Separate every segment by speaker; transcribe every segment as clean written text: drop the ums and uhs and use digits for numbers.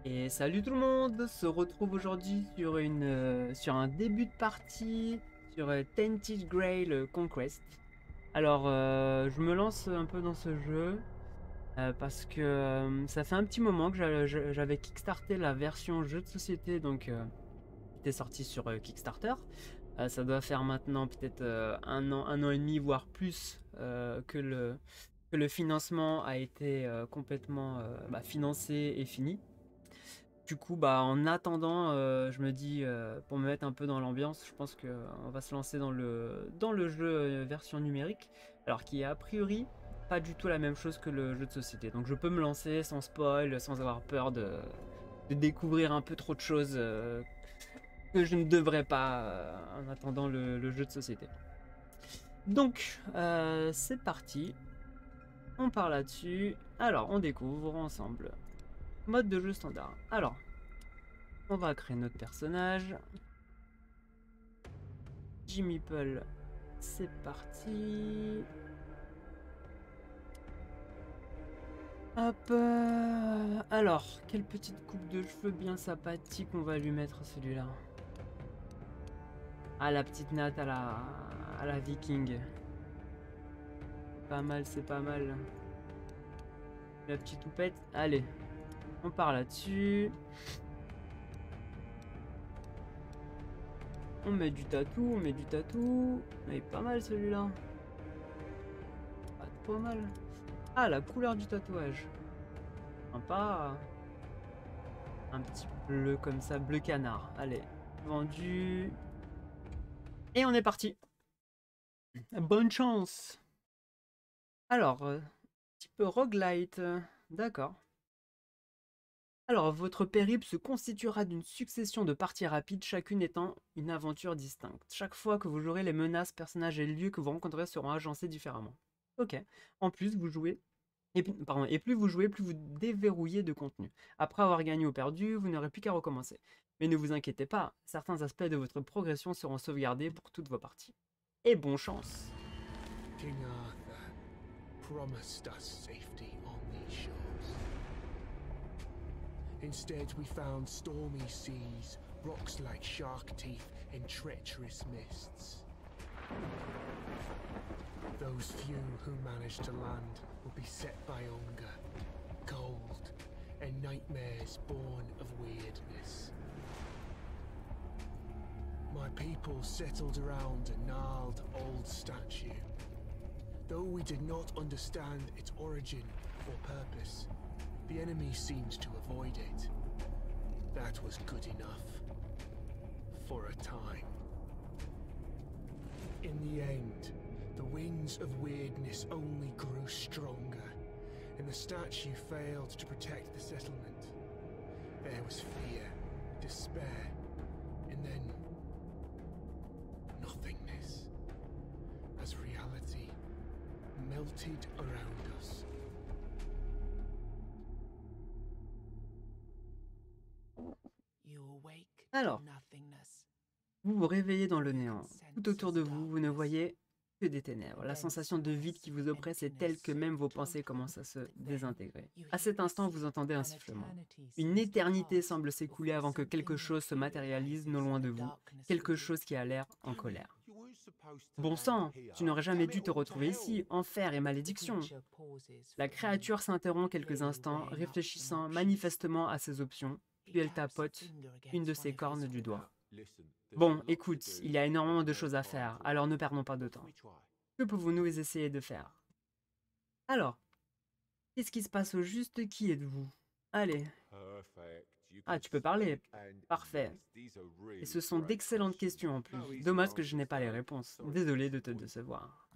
Speaker 1: Et salut tout le monde, on se retrouve aujourd'hui sur sur un début de partie sur Tainted Grail Conquest. Alors je me lance un peu dans ce jeu parce que ça fait un petit moment que j'avais kickstarté la version jeu de société qui était sortie sur Kickstarter. Ça doit faire maintenant peut-être un an et demi voire plus que le financement a été complètement financé et fini. Du coup, en attendant, je me dis, pour me mettre un peu dans l'ambiance, je pense qu'on va se lancer dans le jeu version numérique, alors qui est a priori pas du tout la même chose que le jeu de société. Donc je peux me lancer sans spoil, sans avoir peur de découvrir un peu trop de choses que je ne devrais pas en attendant le jeu de société. Donc, c'est parti, on part là-dessus. Alors, on découvre ensemble. Mode de jeu standard. Alors, on va créer notre personnage. Jimmy Pearl, c'est parti. Hop. Alors, quelle petite coupe de cheveux bien sympathique on va lui mettre celui-là. Ah, la petite natte à la viking. Pas mal, c'est pas mal. La petite toupette. Allez, on part là-dessus. On met du tatou, on met du tatou. Il est pas mal celui-là. Pas trop mal. Ah, la couleur du tatouage. Sympa. Un petit bleu comme ça, bleu canard. Allez, vendu. Et on est parti. Bonne chance. Alors, petit peu roguelite. D'accord. Alors, votre périple se constituera d'une succession de parties rapides, chacune étant une aventure distincte. Chaque fois que vous jouerez, les menaces, personnages et lieux que vous rencontrerez seront agencés différemment. Ok. En plus, vous jouez. Et plus vous jouez, plus vous déverrouillez de contenu. Après avoir gagné ou perdu, vous n'aurez plus qu'à recommencer. Mais ne vous inquiétez pas, certains aspects de votre progression seront sauvegardés pour toutes vos parties. Et bonne chance.
Speaker 2: King Arthur promised us safety on these shores. Instead, we found stormy seas, rocks like shark teeth, and treacherous mists. Those few who manage to land will be set by hunger, cold, and nightmares born of weirdness. My people settled around a gnarled old statue. Though we did not understand its origin or purpose, the enemy seemed to avoid it. That was good enough. For a time. In the end, the winds of weirdness only grew stronger, and the statue failed to protect the settlement. There was fear, despair, and then nothingness, as reality melted around us.
Speaker 1: Alors, vous vous réveillez dans le néant. Tout autour de vous, vous ne voyez que des ténèbres. La sensation de vide qui vous oppresse est telle que même vos pensées commencent à se désintégrer. À cet instant, vous entendez un sifflement. Une éternité semble s'écouler avant que quelque chose se matérialise non loin de vous, quelque chose qui a l'air en colère. Bon sang, tu n'aurais jamais dû te retrouver ici, enfer et malédiction. La créature s'interrompt quelques instants, réfléchissant manifestement à ses options, puis elle tapote une de ses cornes du doigt. Bon, écoute, il y a énormément de choses à faire, alors ne perdons pas de temps. Que pouvons-nous essayer de faire? Alors, qu'est-ce qui se passe au juste? Qui êtes-vous? Allez. Ah, tu peux parler. Parfait. Et ce sont d'excellentes questions en plus. Dommage que je n'ai pas les réponses. Désolé de te décevoir.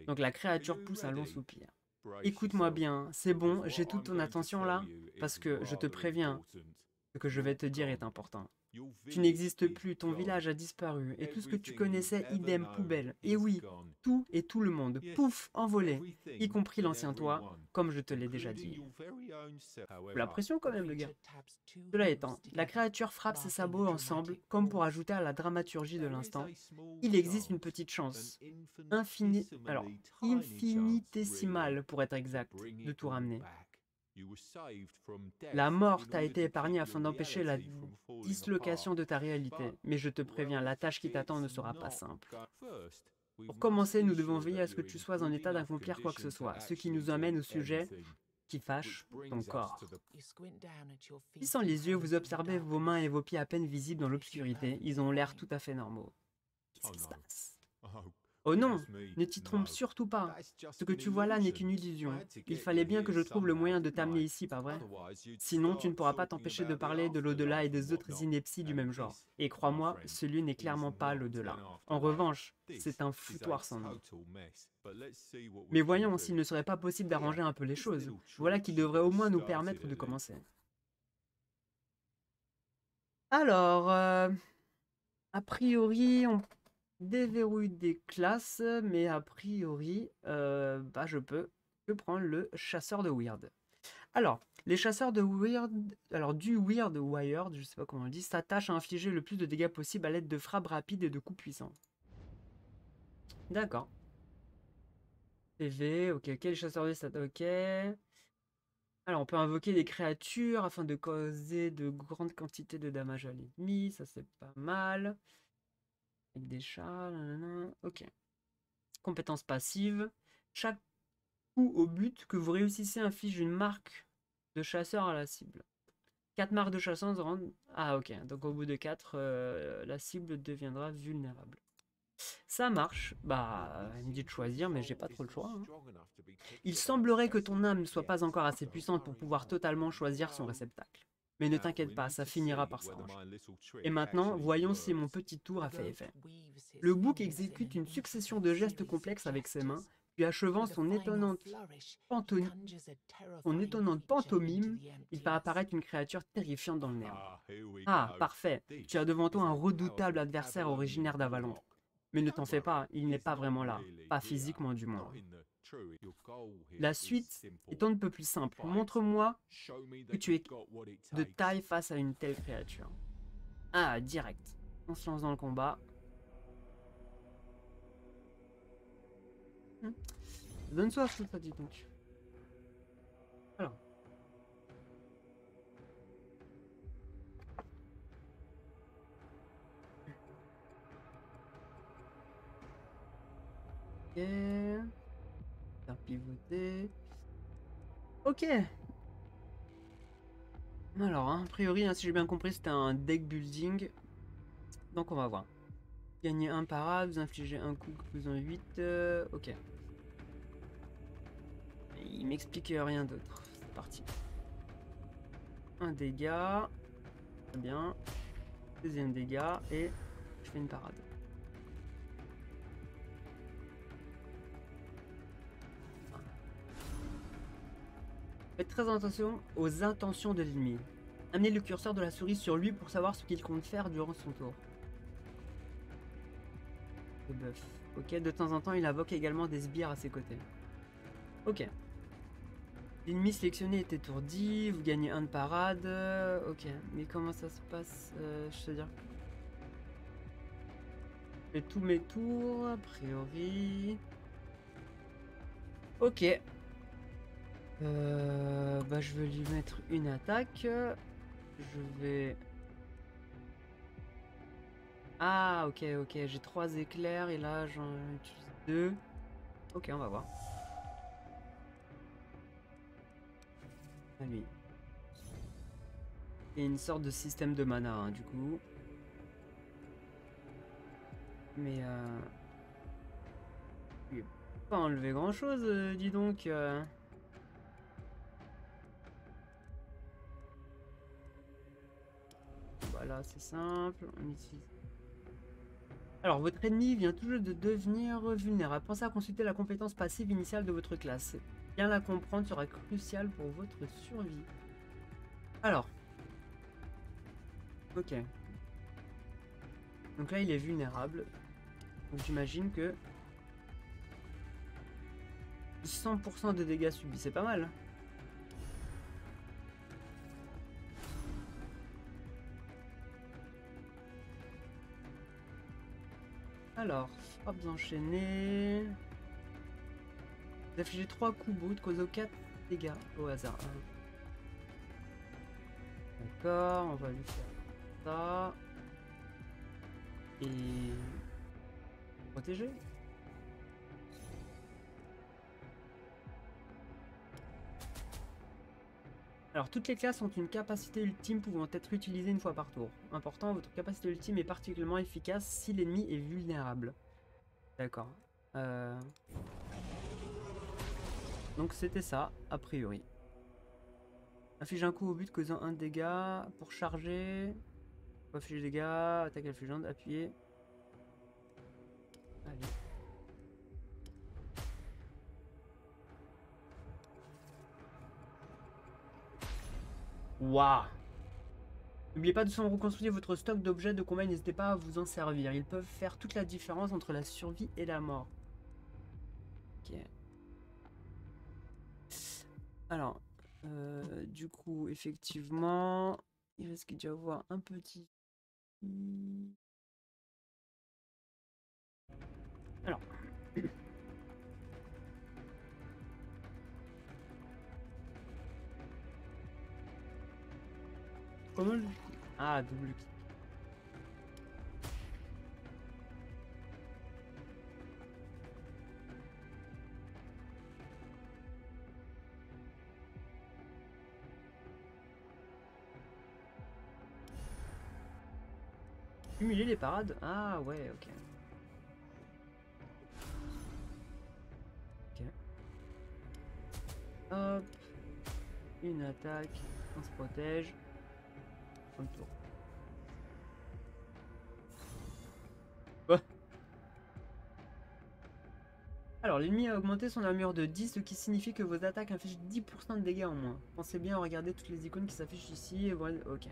Speaker 1: Donc la créature pousse un long soupir. Écoute-moi bien, c'est bon, j'ai toute ton attention là, parce que je te préviens, ce que je vais te dire est important. Tu n'existes plus, ton village a disparu, et tout ce que tu connaissais, idem, poubelle. Et oui, tout et tout le monde, pouf, envolé, y compris l'ancien toi, comme je te l'ai déjà dit. La pression quand même, le gars. Cela étant, la créature frappe ses sabots ensemble, comme pour ajouter à la dramaturgie de l'instant. Il existe une petite chance, infinitésimale pour être exact, de tout ramener. La mort t'a été épargnée afin d'empêcher la dislocation de ta réalité. Mais je te préviens, la tâche qui t'attend ne sera pas simple. Pour commencer, nous devons veiller à ce que tu sois en état d'accomplir quoi que ce soit, ce qui nous amène au sujet qui fâche ton corps. Plissant les yeux, vous observez vos mains et vos pieds à peine visibles dans l'obscurité. Ils ont l'air tout à fait normaux. Qu'est-ce qui se passe? Oh non, ne t'y trompe surtout pas. Ce que tu vois là n'est qu'une illusion. Il fallait bien que je trouve le moyen de t'amener ici, pas vrai? Sinon, tu ne pourras pas t'empêcher de parler de l'au-delà et des autres inepties du même genre. Et crois-moi, ce lieu n'est clairement pas l'au-delà. En revanche, c'est un foutoir sans nom. Mais voyons s'il ne serait pas possible d'arranger un peu les choses. Voilà qui devrait au moins nous permettre de commencer. Alors, a priori, on déverrouille des classes, mais a priori, je peux que prendre le chasseur de Weird. Alors, les chasseurs de Weird, du Weird Wired, je sais pas comment on le dit, s'attachent à infliger le plus de dégâts possible à l'aide de frappes rapides et de coups puissants. D'accord. PV, ok, les chasseurs de stats, ok. Alors, on peut invoquer des créatures afin de causer de grandes quantités de dommages à l'ennemi, ça c'est pas mal. Avec des chats, nanana. Ok. Compétence passive. Chaque coup au but que vous réussissez inflige une marque de chasseur à la cible. 4 marques de chasseur rendent... Ah ok, donc au bout de 4, la cible deviendra vulnérable. Ça marche. Bah, il me dit de choisir, mais j'ai pas trop le choix. Hein. Il semblerait que ton âme ne soit pas encore assez puissante pour pouvoir totalement choisir son réceptacle. Mais ne t'inquiète pas, ça finira par s'arranger. Et maintenant, voyons si mon petit tour a fait effet. Le bouc exécute une succession de gestes complexes avec ses mains, puis achevant son étonnante pantomime, il fait apparaître une créature terrifiante dans le néant. Ah, parfait. Tu as devant toi un redoutable adversaire originaire d'Avalon. Mais ne t'en fais pas, il n'est pas vraiment là. Pas physiquement du moins. La suite est on ne peut plus simple. Montre-moi que tu es de taille face à une telle créature. Ah, direct. On se lance dans le combat. Donne soif tout ça, dis donc. Alors. Ok. Faire pivoter. Ok. Alors, a priori, si j'ai bien compris, c'était un deck building. Donc on va voir. Gagner un parade, vous infligez un coup plus un 8. Ok. Il m'explique rien d'autre. C'est parti. Un dégât. Très bien. Deuxième dégât. Et je fais une parade. Faites très attention aux intentions de l'ennemi. Amenez le curseur de la souris sur lui pour savoir ce qu'il compte faire durant son tour. Le buff. Ok, de temps en temps, il invoque également des sbires à ses côtés. Ok. L'ennemi sélectionné est étourdi, vous gagnez 1 de parade. Ok, mais comment ça se passe? Je te dire. Je fais tous mes tours, a priori. Ok. Je vais lui mettre une attaque. Je vais... Ah, ok, j'ai 3 éclairs et là j'en utilise 2. Ok, on va voir. À lui. Et une sorte de système de mana, hein, du coup. Mais il n'a pas enlevé grand chose, dis donc. Voilà, c'est simple. On utilise. Alors, votre ennemi vient tout juste de devenir vulnérable. Pensez à consulter la compétence passive initiale de votre classe. Bien la comprendre sera crucial pour votre survie. Alors. Ok. Donc là, il est vulnérable. Donc j'imagine que 100% de dégâts subis, c'est pas mal. Alors, frappes enchaînées. Vous affligez 3 coups bruts, causant 4 dégâts au hasard. D'accord, on va lui faire ça. Et... protéger. Alors, toutes les classes ont une capacité ultime pouvant être utilisée une fois par tour. Important, votre capacité ultime est particulièrement efficace si l'ennemi est vulnérable. D'accord. Donc c'était ça, a priori. Inflige un coup au but causant un dégât pour charger. Inflige des dégâts, attaque infligeante, appuyer. Allez. Waouh! N'oubliez pas de reconstruire votre stock d'objets de combat et n'hésitez pas à vous en servir. Ils peuvent faire toute la différence entre la survie et la mort. Ok. Alors, du coup, effectivement, il risque d'y avoir un petit... Alors... Comment le... Ah, double clic. Cumuler les parades? Ah ouais, ok. Ok. Hop. Une attaque. On se protège. Un tour. Oh. Alors, l'ennemi a augmenté son armure de 10, ce qui signifie que vos attaques infligent 10% de dégâts en moins. Pensez bien à regarder toutes les icônes qui s'affichent ici et voilà. Ok.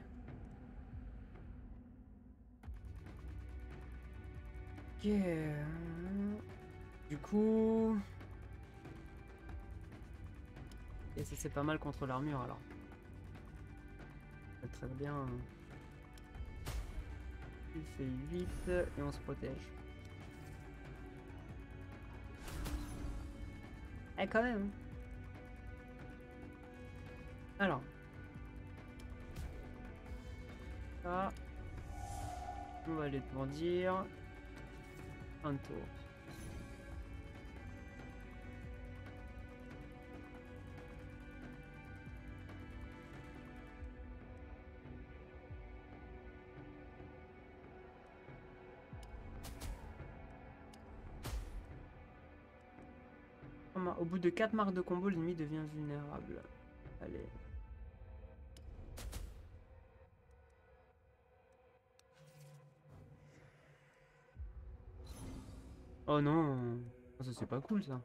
Speaker 1: Ok. Du coup... Et ça c'est pas mal contre l'armure alors. Très bien. Il fait 8 et on se protège. Eh quand même. Alors. Ça. On va les tourdir. Un tour. Au bout de 4 marques de combo, l'ennemi devient vulnérable. Allez. Oh non. Ça c'est pas cool ça.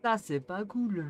Speaker 1: Ça c'est pas cool.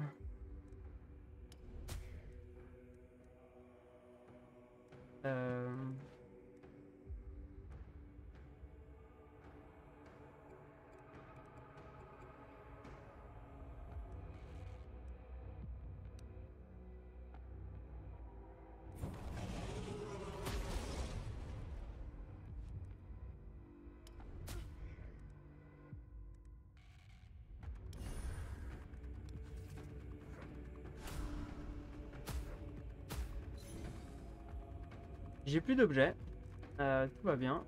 Speaker 1: J'ai plus d'objets. Tout va bien.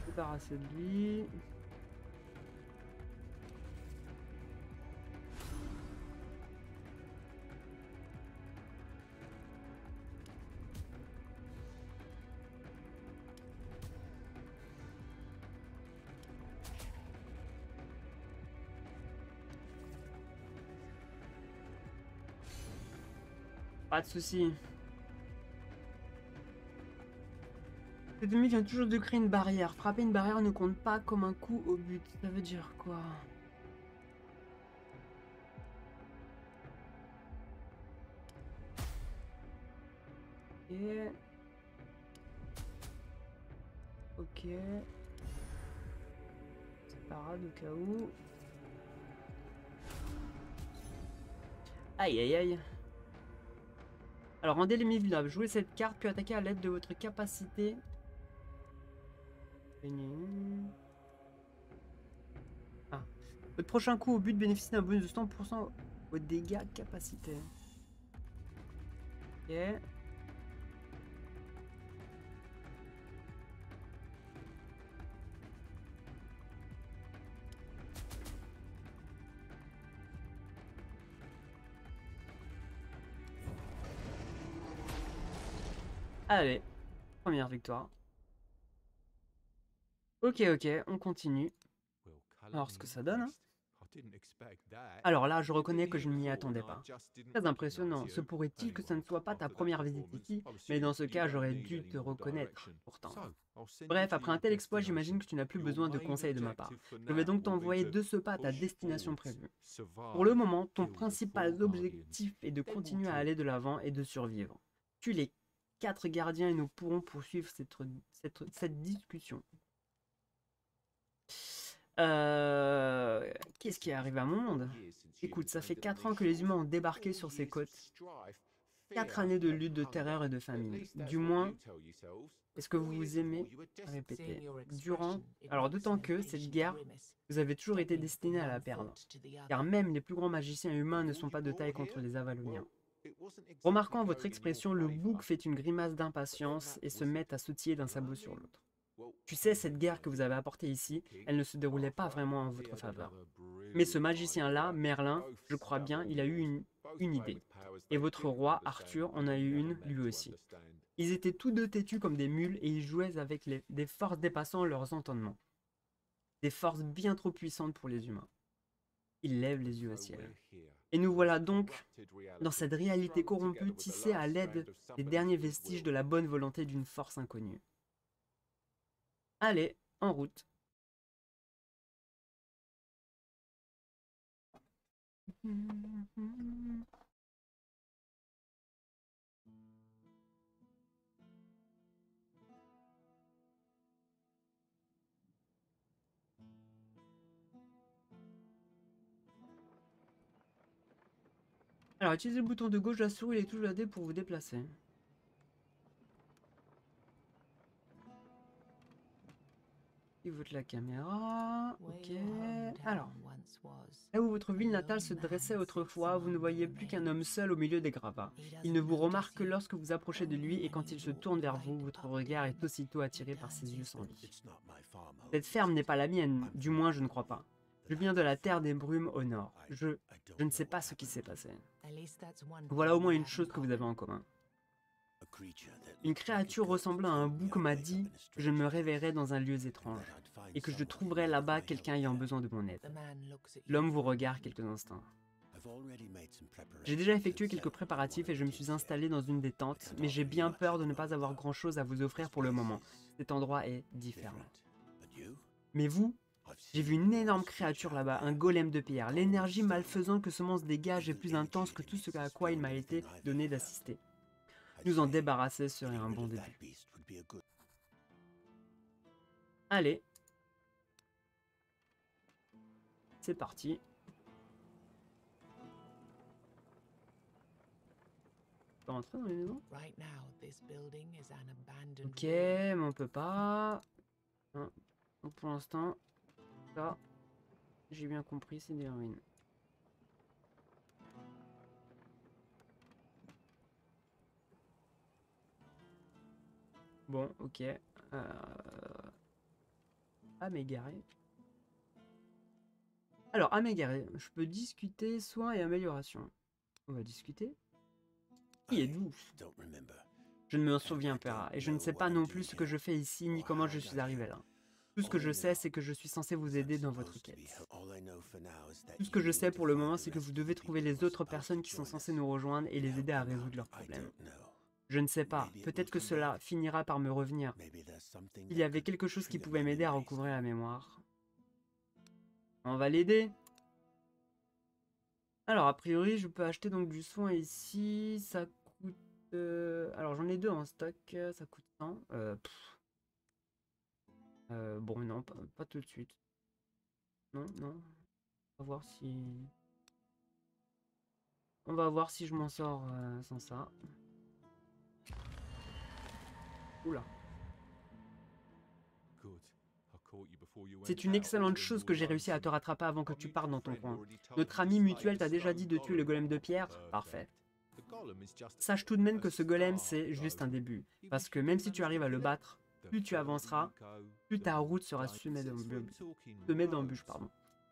Speaker 1: Débarrasser de lui. Pas de soucis. Cet ennemi vient toujours de créer une barrière. Frapper une barrière ne compte pas comme un coup au but. Ça veut dire quoi? Ok. Ok. C'est parade au cas où. Aïe aïe aïe. Alors, rendez l'ennemi vulnérable. Jouez cette carte, puis attaquez à l'aide de votre capacité. Ah. Votre prochain coup au but bénéficie d'un bonus de 100% aux dégâts capacité. Ok. Allez, première victoire. Ok, on continue. Alors, ce que ça donne, hein. Alors là, je reconnais que je ne m'y attendais pas. Très impressionnant. Se pourrait-il que ce ne soit pas ta première visite ici, mais dans ce cas, j'aurais dû te reconnaître, pourtant. Bref, après un tel exploit, j'imagine que tu n'as plus besoin de conseils de ma part. Je vais donc t'envoyer de ce pas à ta destination prévue. Pour le moment, ton principal objectif est de continuer à aller de l'avant et de survivre. Tue les 4 gardiens et nous pourrons poursuivre cette discussion. Qu'est-ce qui arrive à mon monde? Écoute, ça fait 4 ans que les humains ont débarqué sur ces côtes. 4 années de lutte, de terreur et de famine. Du moins, est-ce que vous vous aimez répéter? Alors d'autant que cette guerre, vous avez toujours été destiné à la perdre. Car même les plus grands magiciens humains ne sont pas de taille contre les Avaloniens. Remarquant votre expression, le bouc fait une grimace d'impatience et se met à sautiller d'un sabot sur l'autre. Tu sais, cette guerre que vous avez apportée ici, elle ne se déroulait pas vraiment en votre faveur. Mais ce magicien-là, Merlin, je crois bien, il a eu une idée. Et votre roi, Arthur, en a eu une lui aussi. Ils étaient tous deux têtus comme des mules et ils jouaient avec des forces dépassant leurs entendements. Des forces bien trop puissantes pour les humains. Ils lèvent les yeux au ciel. Et nous voilà donc dans cette réalité corrompue tissée à l'aide des derniers vestiges de la bonne volonté d'une force inconnue. Allez, en route. Alors, utilisez le bouton de gauche de la souris et les touches de la D pour vous déplacer. Il vote la caméra. Ok. Alors, là où votre ville natale se dressait autrefois, vous ne voyez plus qu'un homme seul au milieu des gravats. Il ne vous remarque que lorsque vous approchez de lui et quand il se tourne vers vous, votre regard est aussitôt attiré par ses yeux sans vie. Cette ferme n'est pas la mienne, du moins je ne crois pas. Je viens de la terre des brumes au nord. Je ne sais pas ce qui s'est passé. Voilà au moins une chose que vous avez en commun. Une créature ressemblant à un bouc m'a dit que je me réveillerais dans un lieu étrange et que je trouverais là-bas quelqu'un ayant besoin de mon aide. L'homme vous regarde quelques instants. J'ai déjà effectué quelques préparatifs et je me suis installé dans une des tentes, mais j'ai bien peur de ne pas avoir grand-chose à vous offrir pour le moment. Cet endroit est différent. Mais vous, j'ai vu une énorme créature là-bas, un golem de pierre. L'énergie malfaisante que semence dégage est plus intense que tout ce à quoi il m'a été donné d'assister. Nous en débarrasser serait un bon début. Allez. C'est parti. On peut rentrer dans les maisons? Ok, mais on peut pas. Hein. Donc pour l'instant, ça, j'ai bien compris, c'est des ruines. Bon, ok. À m'égarer. Alors, à m'égarer, je peux discuter soins et amélioration. On va discuter. Qui êtes-vous? Je ne me souviens pas, et je ne sais pas non plus ce que je fais ici, ni comment je suis arrivé là. Tout ce que je sais, c'est que je suis censé vous aider dans votre quête. Tout ce que je sais pour le moment, c'est que vous devez trouver les autres personnes qui sont censées nous rejoindre et les aider à résoudre leurs problèmes. Je ne sais pas, peut-être que cela finira par me revenir. Il y avait quelque chose qui pouvait m'aider à recouvrer la mémoire. On va l'aider. Alors, a priori, je peux acheter donc du soin ici. Ça coûte... Alors, j'en ai 2 en stock. Ça coûte 100. Bon, non, pas tout de suite. Non. On va voir si... On va voir si je m'en sors sans ça. Oula. C'est une excellente chose que j'ai réussi à te rattraper avant que tu partes dans ton coin. Notre ami mutuel t'a déjà dit de tuer le golem de pierre? Parfait. Sache tout de même que ce golem, c'est juste un début. Parce que même si tu arrives à le battre, plus tu avanceras, plus ta route sera semée d'embûches.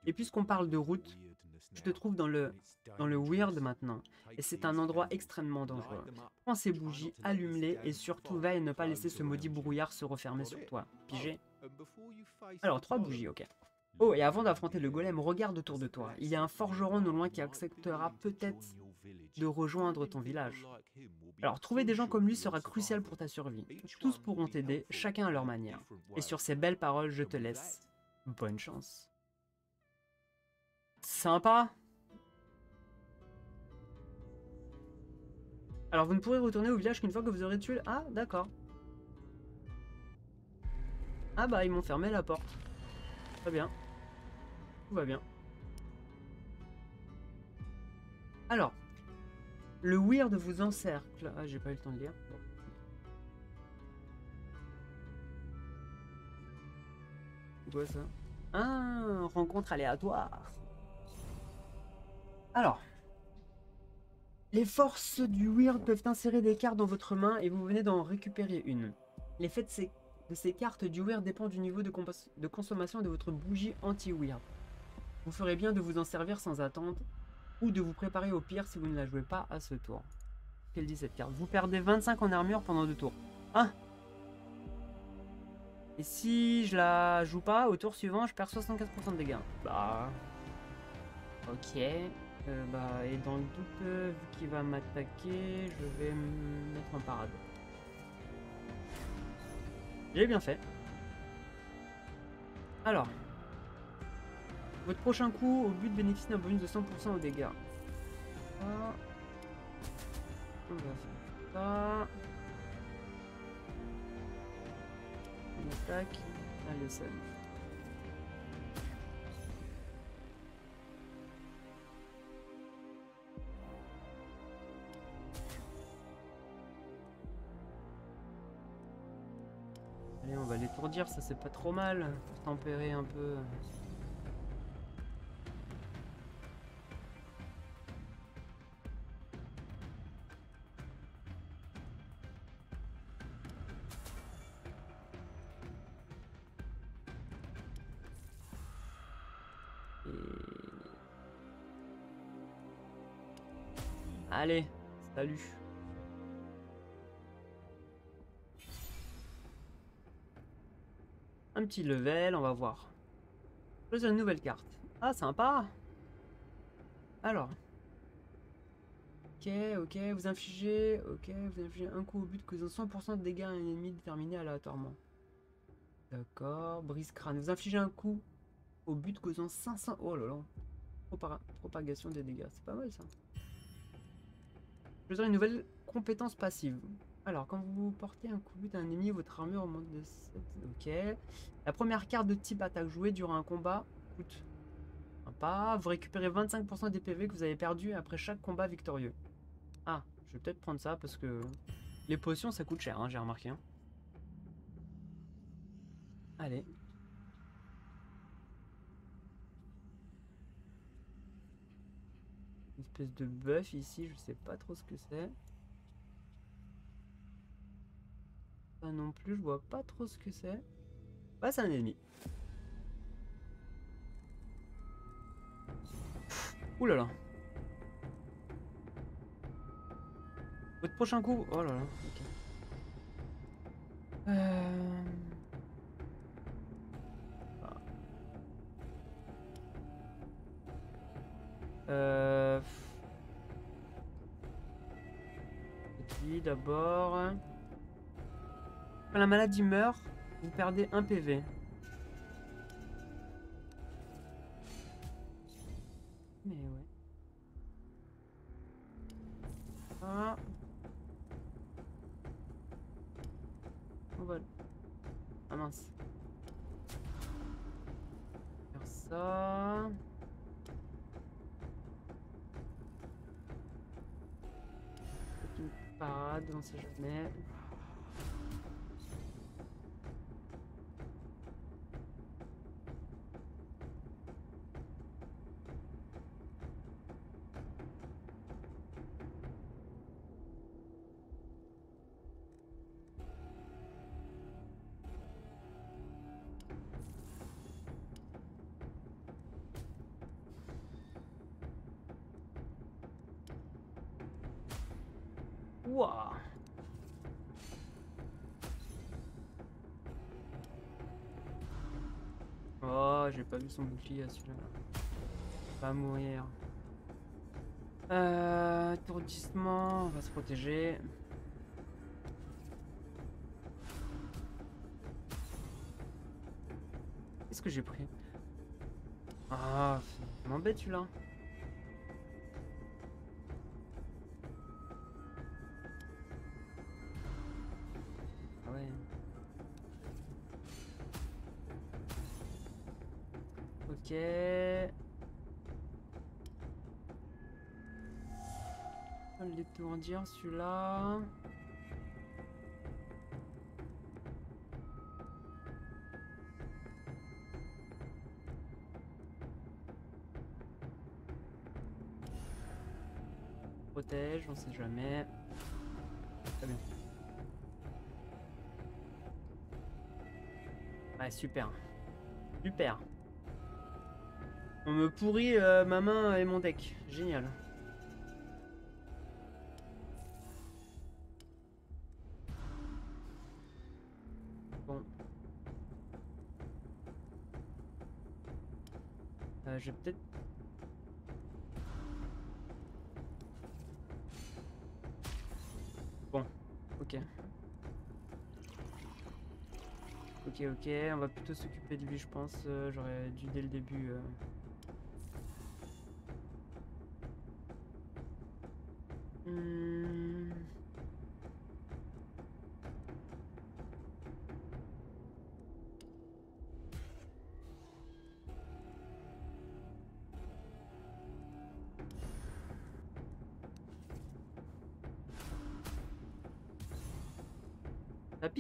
Speaker 1: Et puisqu'on parle de route, je te trouve dans le weird maintenant. Et c'est un endroit extrêmement dangereux. Prends ces bougies, allume-les et surtout veille à ne pas laisser ce maudit brouillard se refermer sur toi. Pigé? Alors, 3 bougies, ok. Oh, et avant d'affronter le golem, regarde autour de toi. Il y a un forgeron non loin qui acceptera peut-être de rejoindre ton village. Alors, trouver des gens comme lui sera crucial pour ta survie. Tous pourront t'aider, chacun à leur manière. Et sur ces belles paroles, je te laisse. Bonne chance. Sympa. Alors, vous ne pourrez retourner au village qu'une fois que vous aurez tué le... Ah, d'accord. Ah bah, ils m'ont fermé la porte. Très bien. Tout va bien. Alors, le weird vous encercle. Ah, j'ai pas eu le temps de lire. Bon. C'est quoi ça? Ah, rencontre aléatoire. Alors, les forces du weird peuvent insérer des cartes dans votre main et vous venez d'en récupérer une. L'effet de ces cartes du weird dépend du niveau de consommation de votre bougie anti-weird. Vous ferez bien de vous en servir sans attendre ou de vous préparer au pire si vous ne la jouez pas à ce tour. Qu'elle dit cette carte? Vous perdez 25 en armure pendant 2 tours. Ah! Et si je la joue pas, au tour suivant, je perds 75% de dégâts. Bah... Ok. Bah, et dans le doute, vu qu'il va m'attaquer, je vais me mettre en parade. J'ai bien fait. Alors. Votre prochain coup, au but, bénéficie d'un bonus de 100% aux dégâts. Ah. On va faire ça. On attaque. Allez, salut. Allez, on va l'étourdir, ça c'est pas trop mal. Pour tempérer un peu. Allez, salut. Un petit level, on va voir. Choisir une nouvelle carte. Ah, sympa. Alors. Ok, vous infligez un coup au but causant 100% de dégâts à un ennemi déterminé aléatoirement. D'accord, brise crâne. Vous infligez un coup au but causant 500... Oh là là. Propagation des dégâts, c'est pas mal ça. Choisir une nouvelle compétence passive. Alors, quand vous portez un coup de but à un ennemi, votre armure augmente de 7. Ok. La première carte de type attaque jouée durant un combat coûte sympa. Vous récupérez 25% des PV que vous avez perdu après chaque combat victorieux. Ah, je vais peut-être prendre ça parce que les potions ça coûte cher, hein, j'ai remarqué. Hein. Allez. Une espèce de buff ici, je sais pas trop ce que c'est. Ça non plus, je vois pas trop ce que c'est. Bah, c'est un ennemi. Ouh là là. Votre prochain coup. Oh là là, ok. Lui d'abord. Quand la maladie meurt, vous perdez 1 PV. Mais ouais. Ah. On va... Ah mince. Faire ça. Une parade, on sait jamais. Ouah. Oh, j'ai pas vu son bouclier à celui-là. Va mourir. Étourdissement, on va se protéger. Qu'est-ce que j'ai pris? Ah, ça m'embête celui-là. Ah ouais. Ok. On va l'étourdir celui-là. Protège, on sait jamais. Très bien. Ouais, super. Super. On me pourrit ma main et mon deck. Génial. Bon. Je vais peut-être... Bon. Ok. Ok, ok. On va plutôt s'occuper de lui, je pense. J'aurais dû dès le début...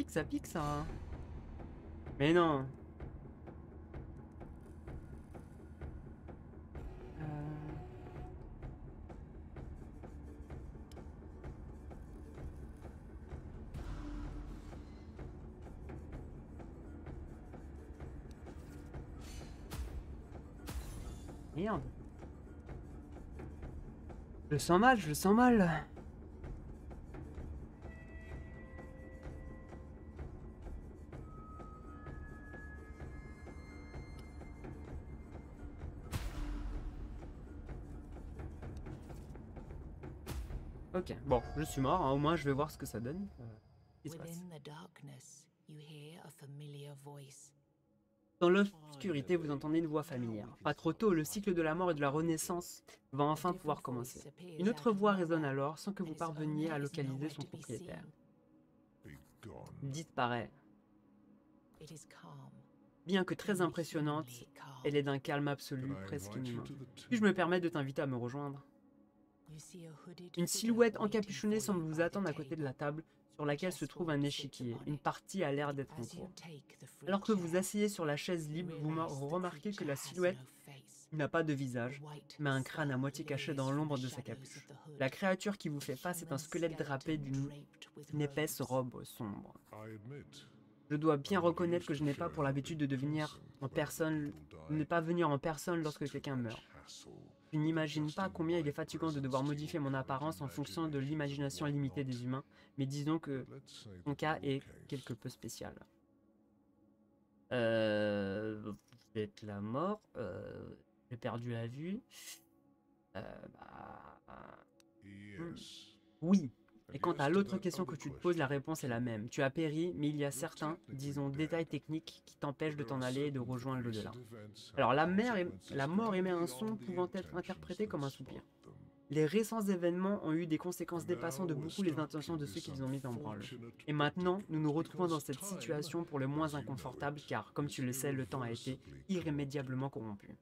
Speaker 1: ça pique ça. Hein. Mais non. Merde. Je le sens mal, je le sens mal. Ok, bon, je suis mort, hein. Au moins je vais voir ce que ça donne. Qu'est-ce qui se passe? Dans l'obscurité, vous entendez une voix familière. Pas trop tôt, le cycle de la mort et de la renaissance va enfin pouvoir commencer. Une autre voix résonne alors sans que vous parveniez à localiser son propriétaire. Disparaît. Bien que très impressionnante, elle est d'un calme absolu, presque inhumain. Puis-je me permettre de t'inviter à me rejoindre? Une silhouette encapuchonnée semble vous attendre à côté de la table sur laquelle se trouve un échiquier. Une partie a l'air d'être en cours. Alors que vous asseyez sur la chaise libre, vous remarquez que la silhouette n'a pas de visage, mais un crâne à moitié caché dans l'ombre de sa capuche. La créature qui vous fait face est un squelette drapé d'une épaisse robe sombre. Je dois bien reconnaître que je n'ai pas pour l'habitude de venir en personne lorsque quelqu'un meurt. Je n'imagine pas combien il est fatigant de devoir modifier mon apparence en fonction de l'imagination limitée des humains, mais disons que son cas est quelque peu spécial. Vous êtes la mort, j'ai perdu la vue. Oui. Et quant à l'autre question que tu te poses, la réponse est la même. Tu as péri, mais il y a certains, disons, détails techniques qui t'empêchent de t'en aller et de rejoindre l'au-delà. Alors la mort émet un son pouvant être interprété comme un soupir. Les récents événements ont eu des conséquences dépassant de beaucoup les intentions de ceux qui les ont mis en branle. Et maintenant, nous nous retrouvons dans cette situation pour le moins inconfortable car, comme tu le sais, le temps a été irrémédiablement corrompu.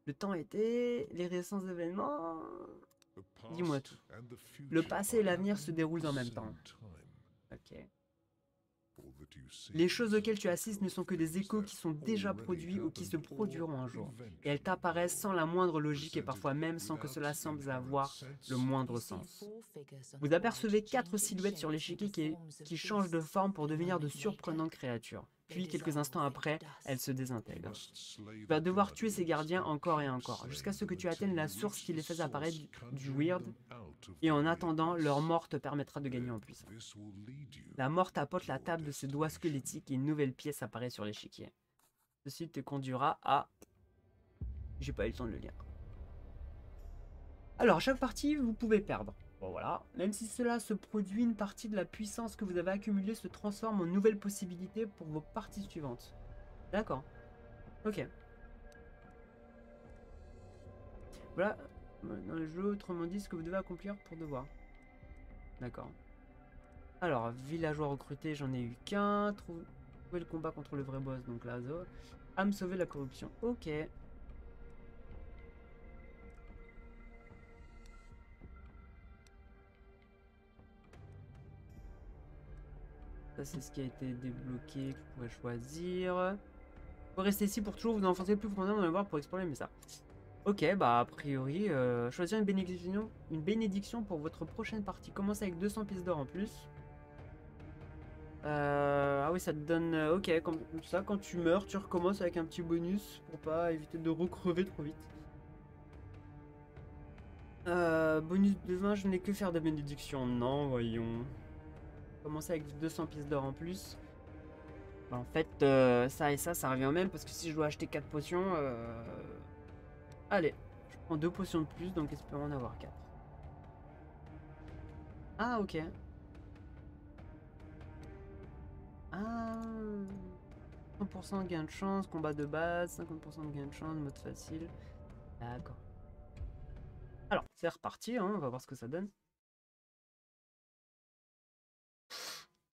Speaker 1: Le temps était... les récents événements... Dis-moi tout. Le passé et l'avenir se déroulent en même temps. Ok. Les choses auxquelles tu assistes ne sont que des échos qui sont déjà produits ou qui se produiront un jour. Et elles t'apparaissent sans la moindre logique et parfois même sans que cela semble avoir le moindre sens. Vous apercevez 4 silhouettes sur l'échiquier qui changent de forme pour devenir de surprenantes créatures. puis quelques instants après, elle se désintègre. Tu vas devoir tuer ces gardiens encore et encore, jusqu'à ce que tu atteignes la source qui les fait apparaître du weird, et en attendant, leur mort te permettra de gagner en puissance. La mort tapote la table de ses doigts squelettiques et une nouvelle pièce apparaît sur l'échiquier. Ceci te conduira à... J'ai pas eu le temps de le lire. Alors, à chaque partie, vous pouvez perdre. Bon, voilà. Même si cela se produit, une partie de la puissance que vous avez accumulée se transforme en nouvelles possibilités pour vos parties suivantes. D'accord. Ok. Voilà. Dans le jeu, autrement dit, ce que vous devez accomplir pour devoir. D'accord. Alors, villageois recruté, j'en ai eu qu'un. Trouver le combat contre le vrai boss, donc là, âme sauver la corruption. Ok. Ça, c'est ce qui a été débloqué, que vous pourrez choisir. Vous pouvez rester ici pour toujours, vous enfoncer plus profondément dans le voir pour explorer, mais ça. Ok, bah a priori, choisir une bénédiction pour votre prochaine partie. Commencez avec 200 pièces d'or en plus. Ah oui, ça te donne... ok, comme ça, quand tu meurs, tu recommences avec un petit bonus pour pas éviter de recrever trop vite. Bonus de 20, je n'ai que faire des bénédictions. Non, voyons. Commencer avec 200 pièces d'or en plus. Bah, en fait, ça et ça revient au même parce que si je dois acheter 4 potions... Allez, je prends 2 potions de plus, donc espérons en avoir 4. Ah, ok. Ah, 100% de gain de chance, combat de base, 50% de gain de chance, mode facile. D'accord. Alors, c'est reparti, hein, on va voir ce que ça donne.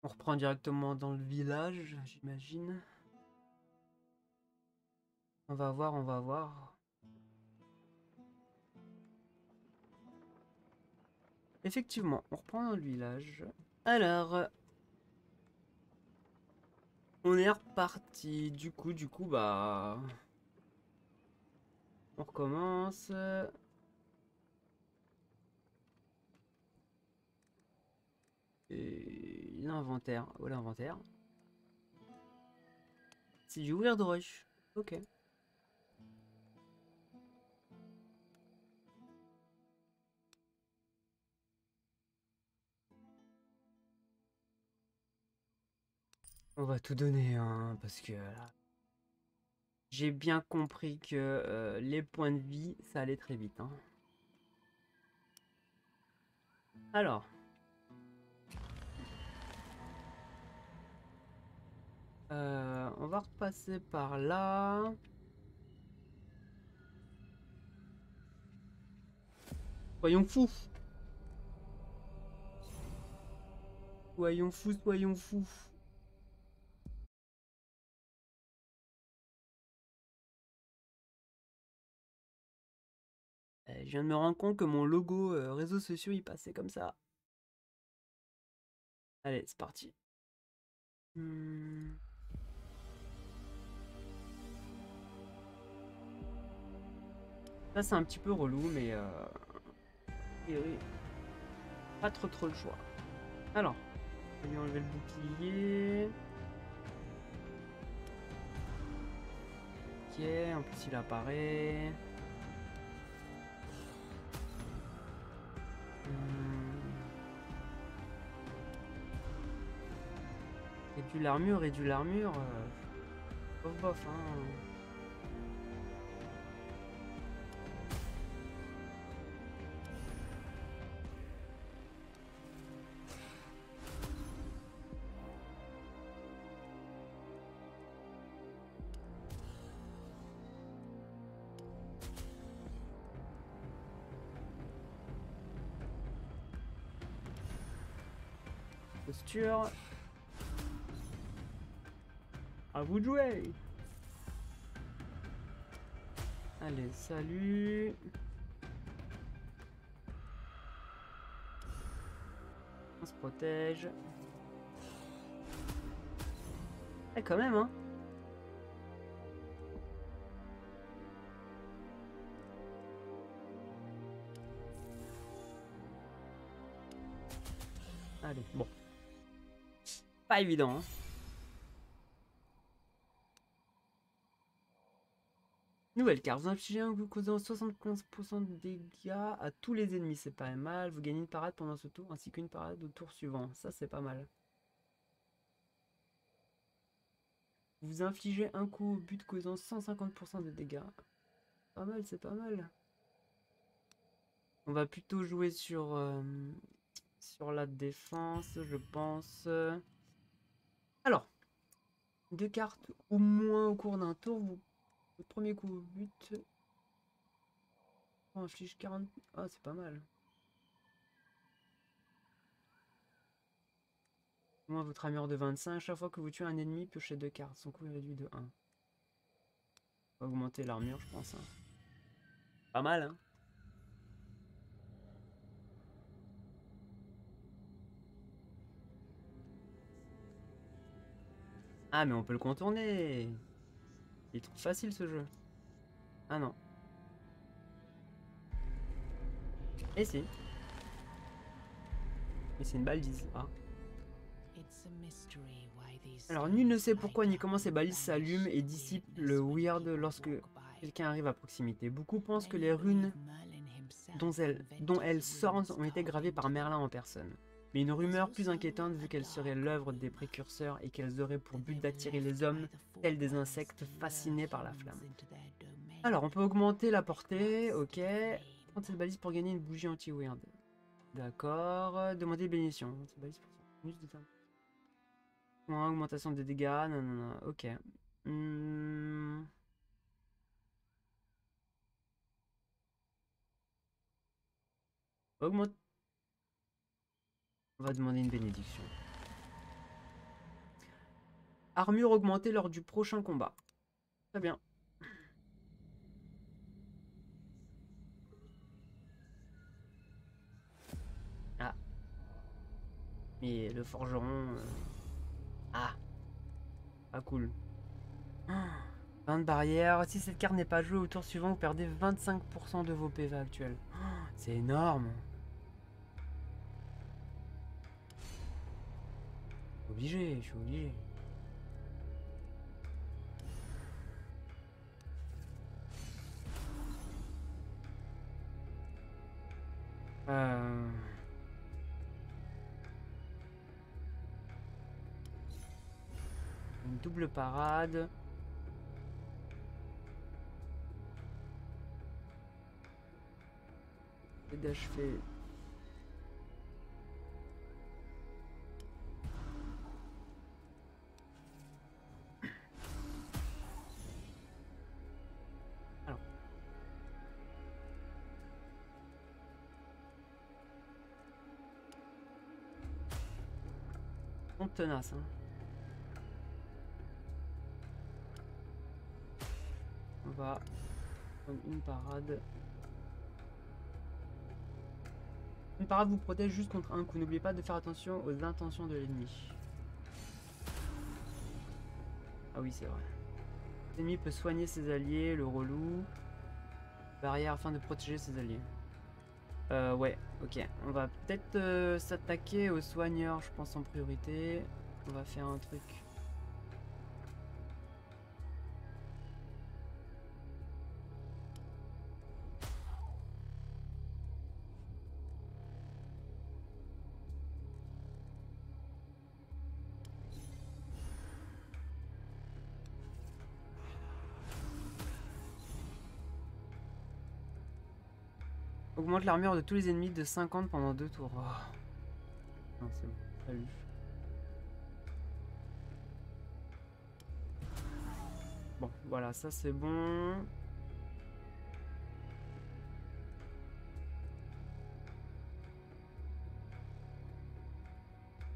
Speaker 1: On reprend directement dans le village, j'imagine. On va voir, on va voir. Effectivement, on reprend dans le village. Alors... on est reparti. Du coup, bah... on recommence. Et l'inventaire. Oh, l'inventaire. C'est du Weird Rush. Ok. On va tout donner, hein, parce que là, j'ai bien compris que les points de vie, ça allait très vite. Hein. Alors. On va repasser par là. Soyons fous. Soyons fous, soyons fous. Je viens de me rendre compte que mon logo réseaux sociaux, il passait comme ça. Allez, c'est parti. Ça, c'est un petit peu relou, mais... oui, pas trop le choix. Alors, on va lui enlever le bouclier. Ok, en plus il apparaît. Réduit l'armure. Bof bof, hein. Posture. À vous de jouer. Allez, salut. On se protège. Eh, quand même, hein. Allez, bon. Pas évident, hein. Nouvelle carte. Vous infligez un coup causant 75% de dégâts à tous les ennemis. C'est pas mal. Vous gagnez une parade pendant ce tour ainsi qu'une parade au tour suivant. Ça, c'est pas mal. Vous infligez un coup au but causant 150% de dégâts. Pas mal, c'est pas mal. On va plutôt jouer sur la défense, je pense. Alors, 2 cartes au moins au cours d'un tour. Le premier coup au but. On inflige 40. Ah, c'est pas mal. Au moins votre armure de 25. Chaque fois que vous tuez un ennemi, piochez 2 cartes. Son coût est réduit de 1. On va augmenter l'armure, je pense. Hein. Pas mal, hein. Ah, mais on peut le contourner. Il est trop facile ce jeu. Ah non. Et si. Mais c'est une balise. Ah. Alors, nul ne sait pourquoi ni comment ces balises s'allument et dissipent le weird lorsque quelqu'un arrive à proximité. Beaucoup pensent que les runes dont elles sortent ont été gravées par Merlin en personne. Mais une rumeur plus inquiétante vu qu'elles seraient l'œuvre des précurseurs et qu'elles auraient pour but d'attirer les hommes, tels des insectes fascinés par la flamme. Alors, on peut augmenter la portée, ok. Prendre cette balise pour gagner une bougie anti-weird. D'accord. Demander bénédiction. Cette balise pour bonus de temps. Augmentation des dégâts, non, non, non, ok. Augmente. On va demander une bénédiction. Armure augmentée lors du prochain combat. Très bien. Ah. Mais le forgeron... Ah. Pas cool. Fin de barrière. Si cette carte n'est pas jouée au tour suivant, vous perdez 25% de vos PV actuels. C'est énorme. Obligé, je suis obligé. Une double parade. Et d'achever. Alors. On tenace, hein. On va prendre une parade. Une parade vous protège juste contre un coup. N'oubliez pas de faire attention aux intentions de l'ennemi. Ah oui, c'est vrai. L'ennemi peut soigner ses alliés, le relou. Barrière afin de protéger ses alliés. Ouais, ok. On va peut-être s'attaquer aux soigneurs, je pense, en priorité. On va faire un truc. Augmente l'armure de tous les ennemis de 50 pendant 2 tours. Oh. Non, c'est bon. Salut. Bon, voilà, ça c'est bon.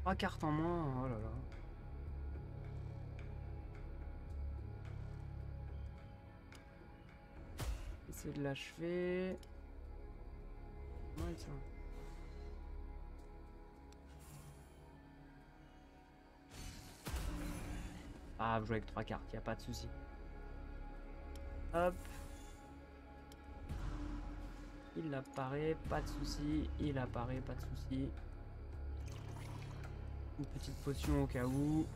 Speaker 1: Trois cartes en moins, oh là là. Essayer de l'achever. Ouais, ça. Ah, vous jouez avec 3 cartes, y a pas de souci. Hop. Il apparaît, pas de souci. Il apparaît, pas de souci. Une petite potion au cas où.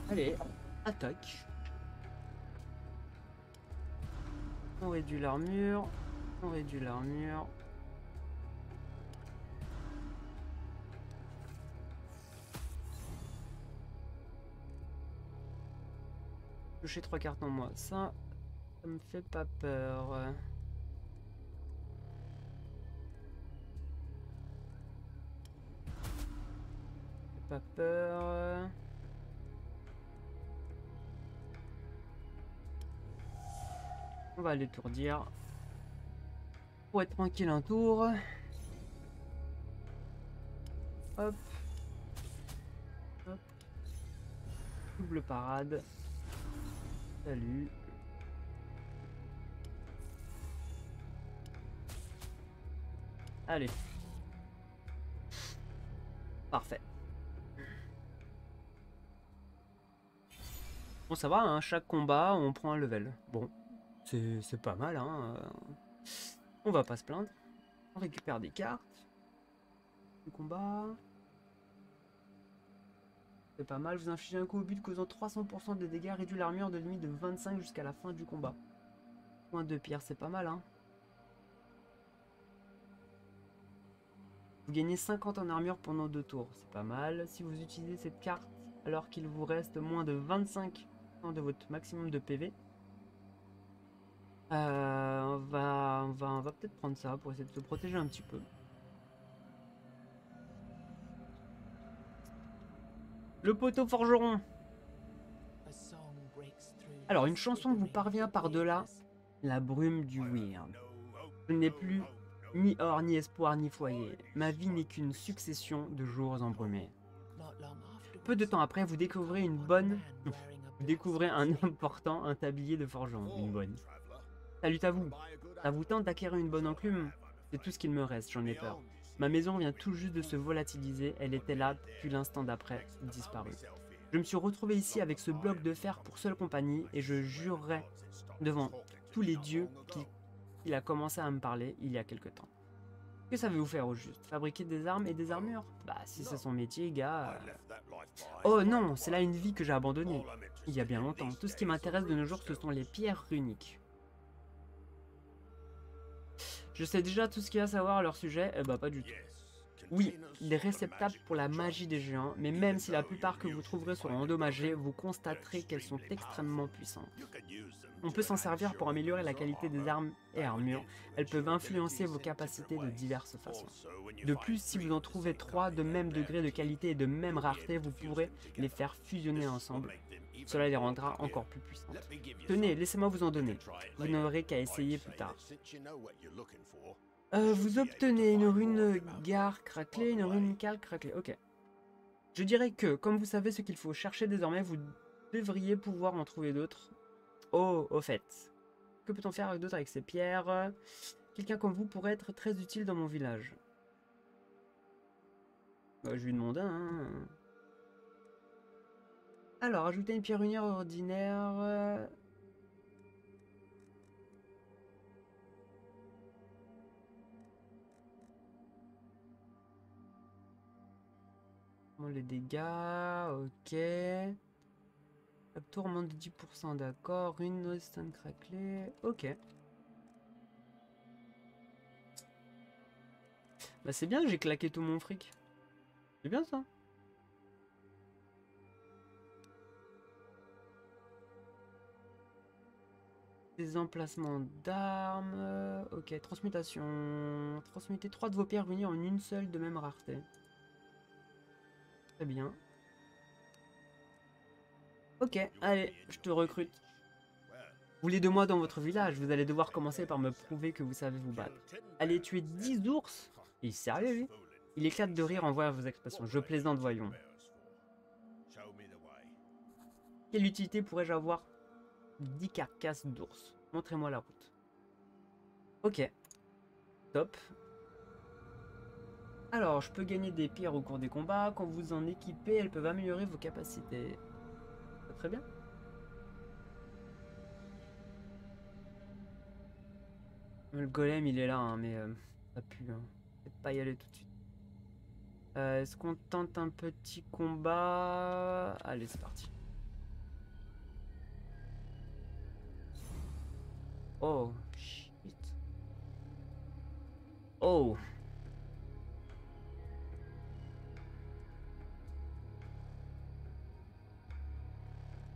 Speaker 1: Allez, attaque. On réduit l'armure. On réduit l'armure. Toucher 3 cartes en moins. Ça me fait pas peur. Pas peur. On va l'étourdir. Pour être tranquille un tour. Hop. Hop. Double parade. Salut. Allez. Parfait. Bon, ça va, hein, chaque combat, on prend un level. Bon, c'est pas mal, hein. On va pas se plaindre. On récupère des cartes. Du combat. C'est pas mal. Vous infligez un coup au but causant 300% de dégâts. Réduit l'armure de limite de 25 jusqu'à la fin du combat. Point de pierre, c'est pas mal, hein. Vous gagnez 50 en armure pendant 2 tours. C'est pas mal. Si vous utilisez cette carte alors qu'il vous reste moins de 25 de votre maximum de PV, on va peut-être prendre ça pour essayer de se protéger un petit peu. Le poteau forgeron. Alors, une chanson vous parvient par-delà la brume du weird. Je n'ai plus ni or, ni espoir, ni foyer. Ma vie n'est qu'une succession de jours embrumés. Peu de temps après, vous découvrez vous découvrez un important un tablier de forgeron. Une bonne. Salut à vous. Ça vous tente d'acquérir une bonne enclume? C'est tout ce qu'il me reste, j'en ai peur. Ma maison vient tout juste de se volatiliser, elle était là, puis l'instant d'après, disparue. Je me suis retrouvé ici avec ce bloc de fer pour seule compagnie, et je jurerai devant tous les dieux qu'il a commencé à me parler il y a quelque temps. Que savez-vous faire au juste? Fabriquer des armes et des armures? Bah, si c'est son métier, gars... Oh non, c'est là une vie que j'ai abandonnée. Il y a bien longtemps. Tout ce qui m'intéresse de nos jours, ce sont les pierres runiques. Je sais déjà tout ce qu'il y a à savoir à leur sujet. Eh bah, pas du tout. Oui, des réceptacles pour la magie des géants, mais même si la plupart que vous trouverez seront endommagées, vous constaterez qu'elles sont extrêmement puissantes. On peut s'en servir pour améliorer la qualité des armes et armures. Elles peuvent influencer vos capacités de diverses façons. De plus, si vous en trouvez 3 de même degré de qualité et de même rareté, vous pourrez les faire fusionner ensemble. Cela les rendra encore plus puissantes. Tenez, laissez-moi vous en donner. Vous n'aurez qu'à essayer plus tard. Vous obtenez une rune gare craquelée, une rune calque craquelée. Ok. Je dirais que, comme vous savez ce qu'il faut chercher désormais, vous devriez pouvoir en trouver d'autres. Oh, au fait. Que peut-on faire d'autre avec ces pierres? Quelqu'un comme vous pourrait être très utile dans mon village. Bah, je lui demande hein. Alors, ajouter une pierre runière ordinaire... Les dégâts, ok. Tour augmente de 10%, d'accord. Rune stun craquelée, ok. Bah c'est bien, j'ai claqué tout mon fric. C'est bien ça. Des emplacements d'armes, ok. Transmutation. Transmutez 3 de vos pierres réunies en une seule de même rareté. Très bien. Ok, allez, je te recrute. Vous voulez de moi dans votre village, vous allez devoir commencer par me prouver que vous savez vous battre. Allez tuer 10 ours? Il est sérieux lui? Il éclate de rire en voyant vos expressions. Je plaisante, voyons. Quelle utilité pourrais-je avoir 10 carcasses d'ours? Montrez-moi la route. Ok. Top. Alors, je peux gagner des pierres au cours des combats. Quand vous en équipez, elles peuvent améliorer vos capacités. Très bien. Le golem, il est là, hein, mais ça pue. Hein. Peut-être pas y aller tout de suite. Est-ce qu'on tente un petit combat? Allez, c'est parti. Oh, shit. Oh.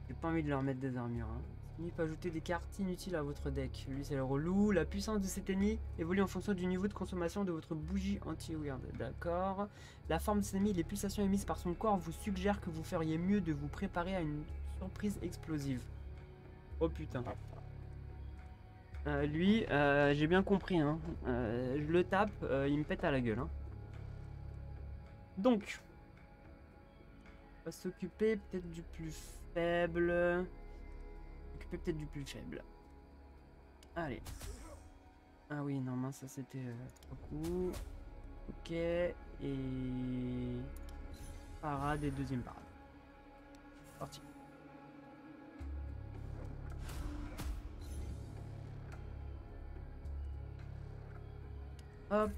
Speaker 1: J'ai pas envie de leur mettre des armures. Hein. Il peut ajouter des cartes inutiles à votre deck. Lui, c'est le relou. La puissance de cet ennemi évolue en fonction du niveau de consommation de votre bougie anti-weird. D'accord. La forme de cet ennemi et les pulsations émises par son corps vous suggèrent que vous feriez mieux de vous préparer à une surprise explosive. Oh putain. Lui, j'ai bien compris. Hein. Je le tape, il me pète à la gueule. Hein. Donc, on va s'occuper peut-être du plus faible. Peut-être du plus faible. Allez. Ah oui, non, mince, ça c'était 3 coups. Ok. Et... parade et deuxième parade. Parti. Hop.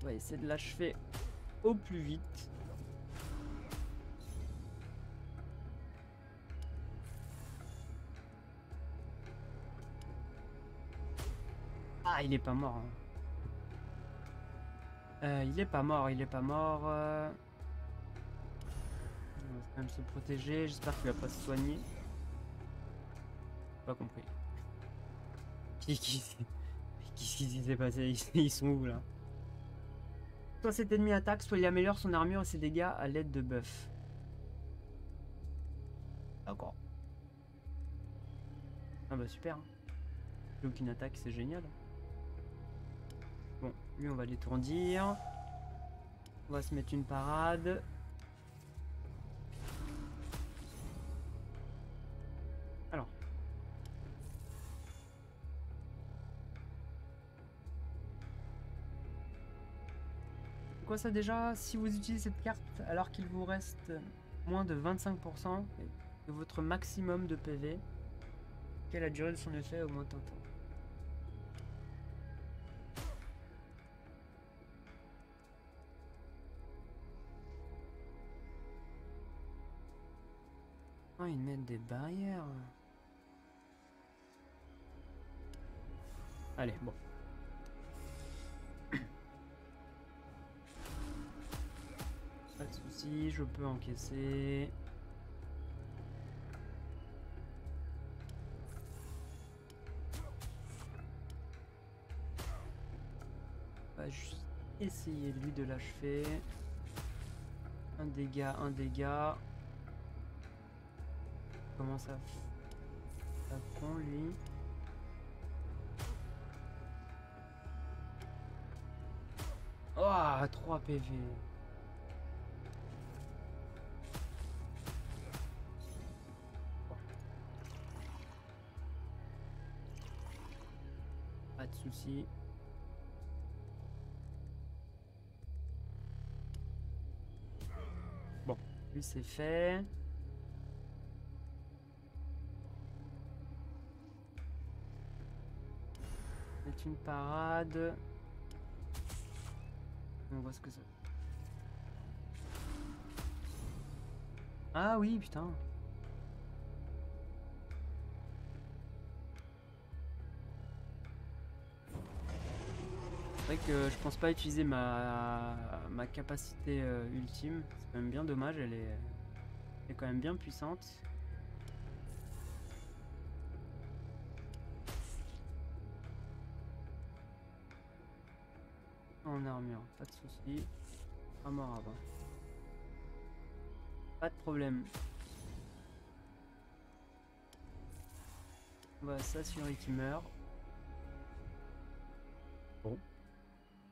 Speaker 1: On va essayer de l'achever au plus vite. Ah, il est pas mort. Hein. Il est pas mort, il est pas mort. On va quand même se protéger. J'espère qu'il va pas se soigner. Pas compris. Qu'est-ce qui s'est passé? Ils sont où là? Soit cet ennemi attaque, soit il améliore son armure et ses dégâts à l'aide de buffs. D'accord. Ah bah super. Plus aucune attaque, c'est génial. Bon, lui on va l'étourdir. On va se mettre une parade. Alors. C'est quoi ça déjà? Si vous utilisez cette carte alors qu'il vous reste moins de 25% de votre maximum de PV, quelle est la durée de son effet au moins tant de temps? Oh, ils mettent des barrières. Allez, bon. Pas de soucis, je peux encaisser. On va juste essayer lui de l'achever. Un dégât, un dégât. Comment ça prend lui? Oh, 3 PV. Pas de soucis. Bon, lui c'est fait. C'est une parade. On voit ce que c'est. Ah oui, putain. C'est vrai que je pense pas utiliser ma capacité ultime. C'est quand même bien dommage, elle est quand même bien puissante. En armure, pas de soucis. Pas mort avant. Pas de problème. On va s'assurer qu'il meurt. Bon.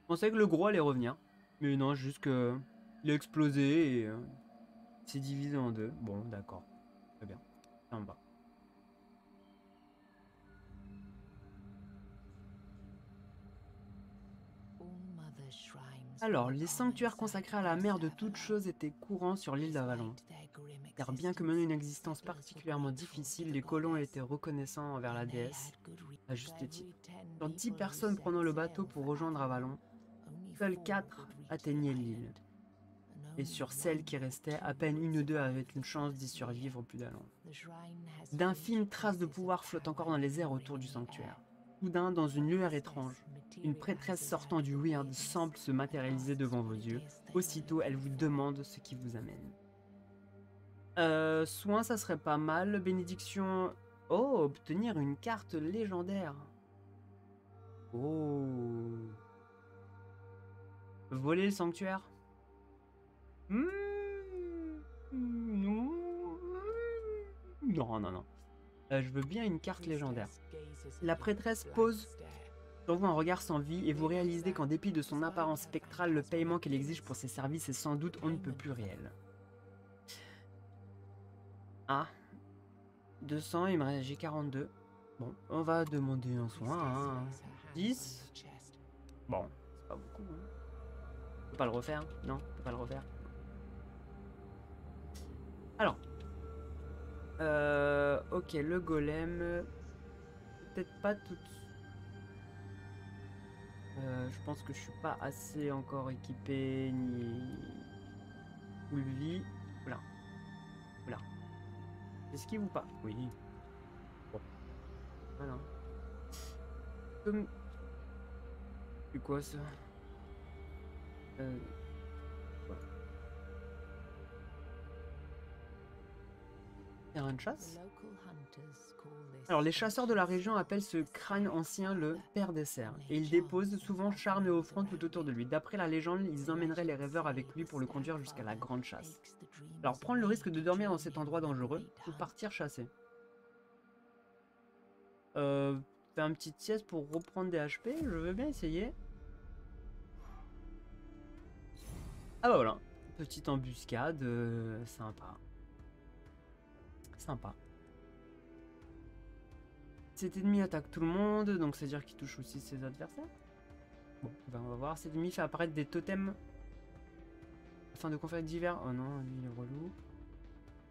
Speaker 1: Je pensais que le gros allait revenir. Mais non, juste que il a explosé et s'est divisé en deux. Bon, d'accord. Très bien. Ça me va. Alors, les sanctuaires consacrés à la mère de toutes choses étaient courants sur l'île d'Avalon. Car bien que menant une existence particulièrement difficile, les colons étaient reconnaissants envers la déesse, à juste titre. Sur 10 personnes prenant le bateau pour rejoindre Avalon, seules 4 atteignaient l'île. Et sur celles qui restaient, à peine une ou deux avaient une chance d'y survivre plus d'un an. D'infimes traces de pouvoir flottent encore dans les airs autour du sanctuaire. Soudain, dans une lueur étrange, une prêtresse sortant du Weird semble se matérialiser devant vos yeux. Aussitôt, elle vous demande ce qui vous amène. Soin, ça serait pas mal. Bénédiction... Oh, obtenir une carte légendaire. Oh. Voler le sanctuaire. Non. Non, non, non. Je veux bien une carte légendaire. La prêtresse pose sur vous un regard sans vie et vous réalisez qu'en dépit de son apparence spectrale, le paiement qu'elle exige pour ses services est sans doute on ne peut plus réel. Ah. 200, j'ai 42. Bon, on va demander un soin. Hein. 10. Bon, c'est pas beaucoup. Hein. On peut pas le refaire? Non, on peut pas le refaire. Alors. Ok, le golem. Peut-être pas tout. Je pense que je suis pas assez encore équipé ni full vie. Voilà. Voilà. Esquive ou pas? Oui. Bon. Voilà. Comme... C'est quoi ça? Voilà. Terrain de chasse? Alors les chasseurs de la région appellent ce crâne ancien le père des cerfs, et ils déposent souvent charmes et offrandes tout autour de lui. D'après la légende, ils emmèneraient les rêveurs avec lui pour le conduire jusqu'à la grande chasse. Alors prendre le risque de dormir dans cet endroit dangereux, ou partir chasser. Faire un petit sieste pour reprendre des HP, je veux bien essayer. Ah bah voilà, petite embuscade, sympa. Sympa. Cet ennemi attaque tout le monde, donc c'est-à-dire qu'il touche aussi ses adversaires. Bon, ben on va voir. Cet ennemi fait apparaître des totems afin de conférer divers... Oh non, lui il est relou.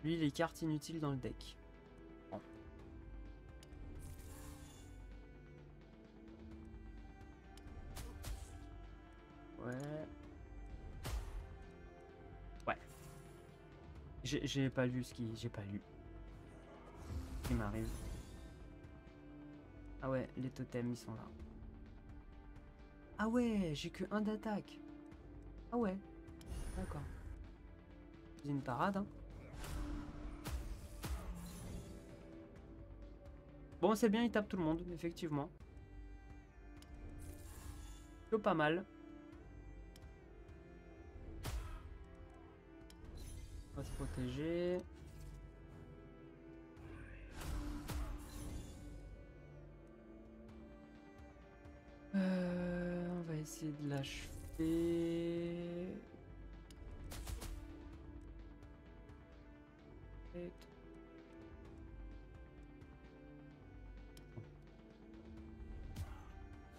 Speaker 1: Lui, les cartes inutiles dans le deck. Bon. Ouais. Ouais. J'ai pas lu ce qui... J'ai pas lu. Ce qui m'arrive. Ah ouais, les totems, ils sont là. Ah ouais, j'ai que 1 d'attaque. Ah ouais. D'accord. C'est une parade, hein. Bon, c'est bien, il tape tout le monde, effectivement. Plutôt pas mal. On va se protéger. On va essayer de l'achever.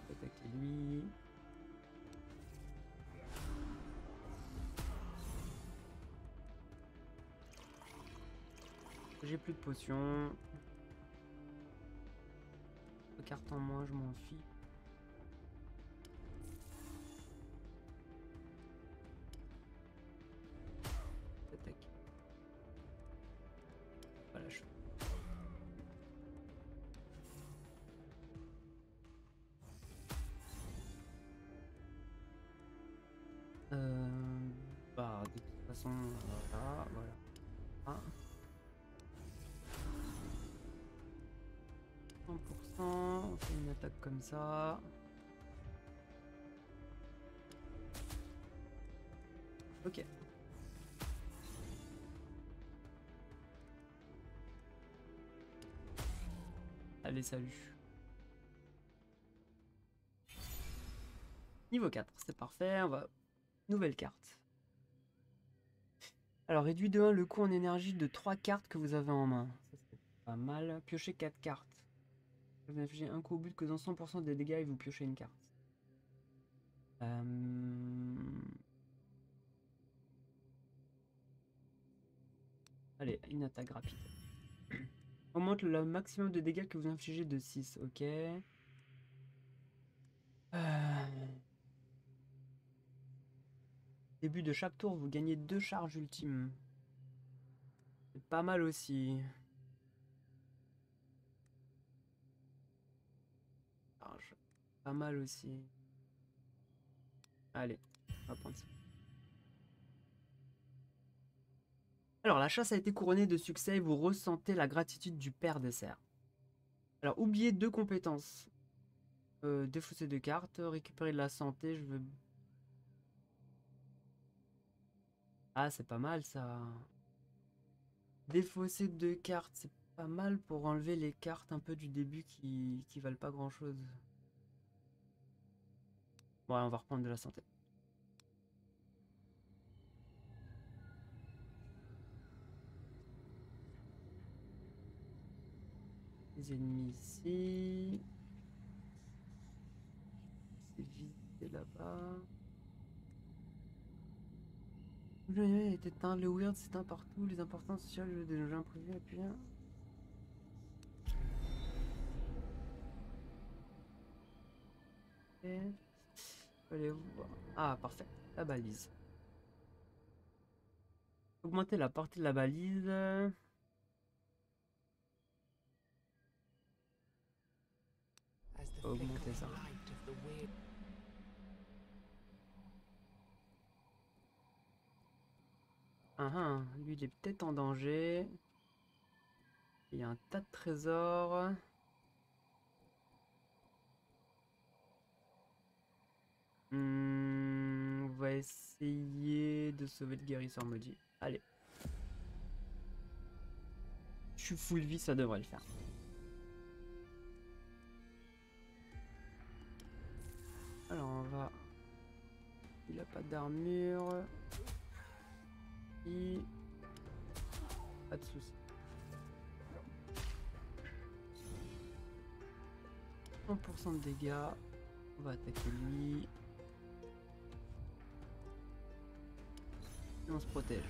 Speaker 1: Attaquer lui. J'ai plus de potions. Carte en moins, je m'en fiche. Attaque. Voilà, je... Bah, de toute façon, voilà, voilà. Ah. 100%, on fait une attaque comme ça. Ok. Allez, salut. Niveau 4, c'est parfait, on va... Nouvelle carte. Alors, réduit de 1 le coût en énergie de 3 cartes que vous avez en main. Ça, c'est pas mal. Piochez 4 cartes. Vous infligez un coup au but, causant 100% des dégâts et vous piochez une carte. Allez, une attaque rapide. Augmente le maximum de dégâts que vous infligez de 6, ok. Début de chaque tour, vous gagnez 2 charges ultimes. C'est pas mal aussi. Charge. Pas mal aussi. Allez, on va prendre ça. Alors, la chasse a été couronnée de succès et vous ressentez la gratitude du père des cerfs. Alors, oubliez 2 compétences. Défausser de cartes, récupérer de la santé, je veux... Ah, c'est pas mal ça. Défausser 2 cartes, c'est pas mal pour enlever les cartes un peu du début qui valent pas grand chose. Ouais, on va reprendre de la santé. Les ennemis ici. C'est visité là-bas. Le jeu est éteint, le weird c'est un partout, les importances sociales, le jeu des jeux imprévus, et puis... Allez voir. Ah, parfait. La balise. Augmenter la portée de la balise. Augmenter ça. Lui il est peut-être en danger. Il y a un tas de trésors. On va essayer de sauver le guérisseur maudit. Allez. Je suis full vie, ça devrait le faire. Alors on va... Il a pas d'armure. Pas de soucis. 100% de dégâts. On va attaquer lui. Et on se protège.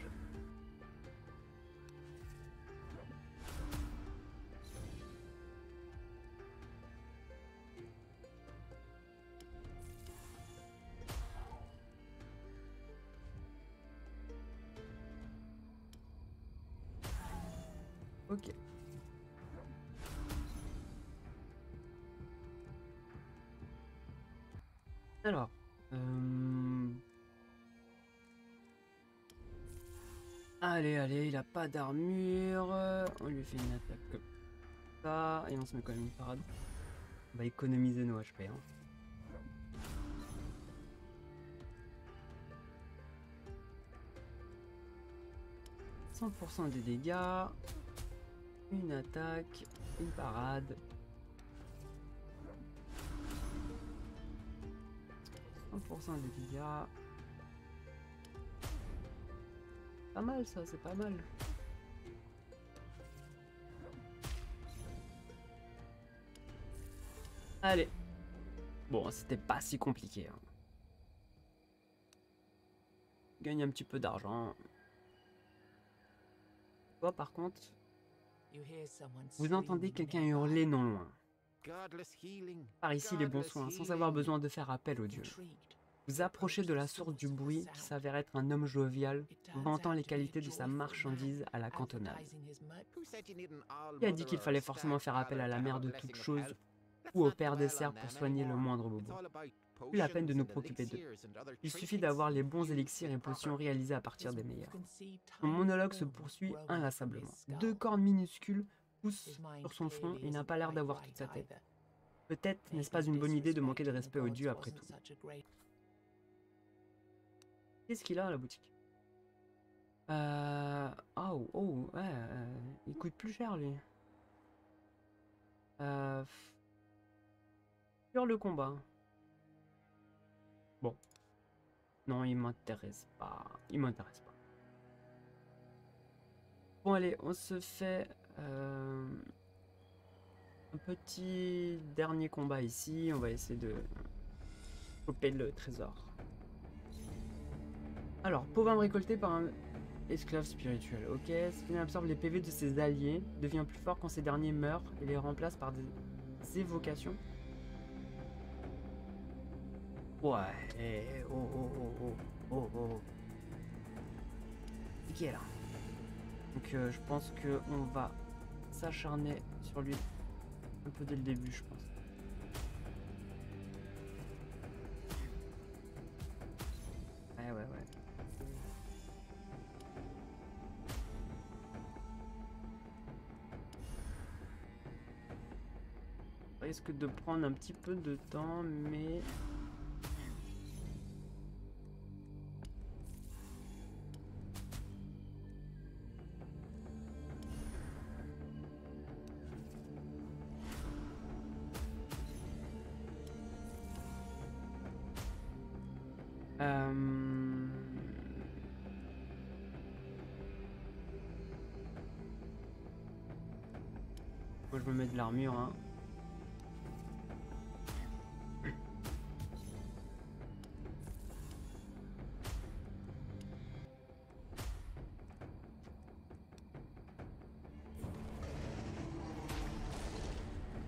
Speaker 1: Ok. Alors. Allez, il a pas d'armure. On lui fait une attaque comme ça. Et on se met quand même une parade. On va économiser nos HP. Hein. « 100% des dégâts. Une attaque. Une parade. 100% des dégâts. Pas mal ça, c'est pas mal. Allez. Bon, c'était pas si compliqué. Hein. Gagne un petit peu d'argent. Toi, par contre, vous entendez quelqu'un hurler non loin. Par ici les bons soins, sans avoir besoin de faire appel aux dieux. Vous approchez de la source du bruit qui s'avère être un homme jovial, vantant les qualités de sa marchandise à la cantonade. Qui a dit qu'il fallait forcément faire appel à la mère de toutes choses ou au père des cerfs pour soigner le moindre bobo? Plus la peine de nous préoccuper d'eux. Il suffit d'avoir les bons élixirs et potions réalisés à partir des meilleurs. Son monologue se poursuit inlassablement. 2 cornes minuscules poussent sur son front et il n'a pas l'air d'avoir toute sa tête. Peut-être n'est-ce pas une bonne idée de manquer de respect aux dieux après tout. Qu'est-ce qu'il a à la boutique? Il coûte plus cher lui. Sur le combat. Bon. Non, il m'intéresse pas. Il m'intéresse pas. Bon allez, on se fait un petit dernier combat ici. On va essayer de choper le trésor. Alors, pauvre récolté par un esclave spirituel. Ok, ce qui absorbe les PV de ses alliés, devient plus fort quand ces derniers meurent et les remplace par des évocations. Ouais, oh. qui est là. Donc je pense qu'on va s'acharner sur lui un peu dès le début, je pense. Ouais. Ça risque de prendre un petit peu de temps, mais... Moi, je me mets de l'armure, hein.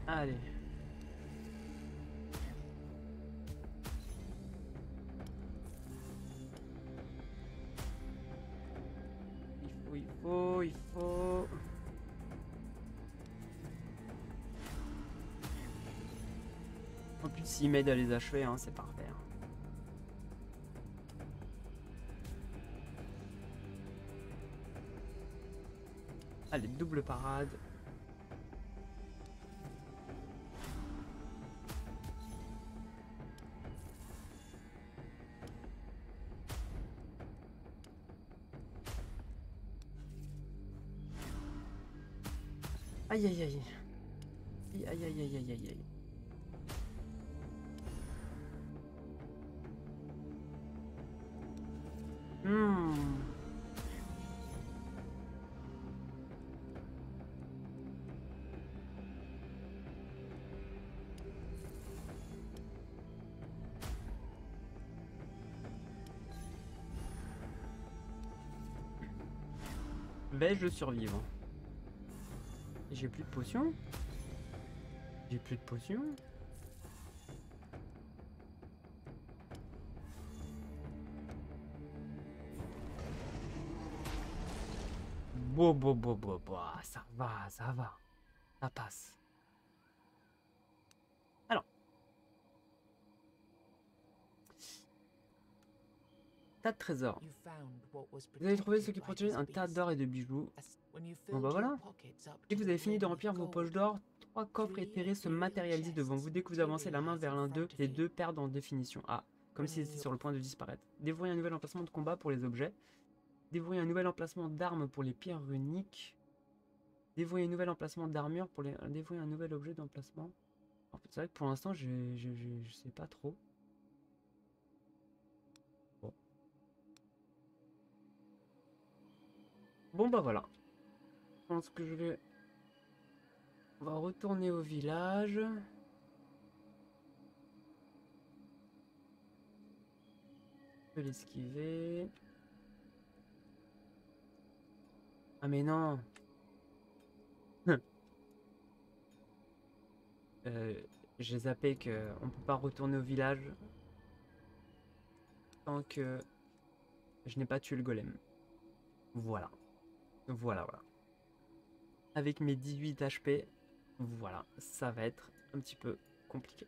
Speaker 1: Allez. Il faut... En plus, s'il m'aide à les achever, hein, c'est parfait. Hein. Allez, double parade. Aïe aïe aïe. Aïe aïe aïe aïe aïe aïe. Vais-je survivre? J'ai plus de potions. J'ai plus de potions. Ça va, ça va. Ça passe. Alors. Tas de trésors. Vous avez trouvé ce qui protégeait un tas d'or et de bijoux. Bon bah voilà. Dès que vous avez fini de remplir vos poches d'or, 3 coffres éthérés se matérialisent devant vous. Dès que vous avancez la main vers l'un d'eux, les deux perdent en définition. Ah, comme s'ils étaient sur le point de disparaître. Dévoyez un nouvel emplacement de combat pour les objets. Dévoyez un nouvel emplacement d'armes pour les pierres runiques. Dévoyez un nouvel emplacement d'armure pour les... Dévoyez un nouvel objet d'emplacement. En fait, c'est vrai que pour l'instant, je sais pas trop. Bon bah voilà. Je pense que je vais... On va retourner au village. Je peux l'esquiver. Ah mais non. J'ai zappé que on peut pas retourner au village tant que je n'ai pas tué le golem. Voilà. Voilà. Avec mes 18 HP, voilà, ça va être un petit peu compliqué.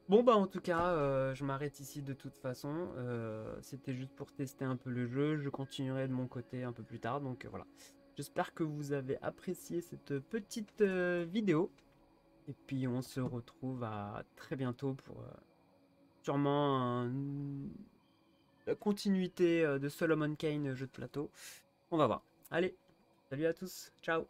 Speaker 1: Bon bah en tout cas, je m'arrête ici de toute façon. C'était juste pour tester un peu le jeu. Je continuerai de mon côté un peu plus tard. Donc voilà. J'espère que vous avez apprécié cette petite vidéo. Et puis on se retrouve à très bientôt pour sûrement la continuité de Solomon Kane jeu de plateau. On va voir. Allez, salut à tous. Ciao.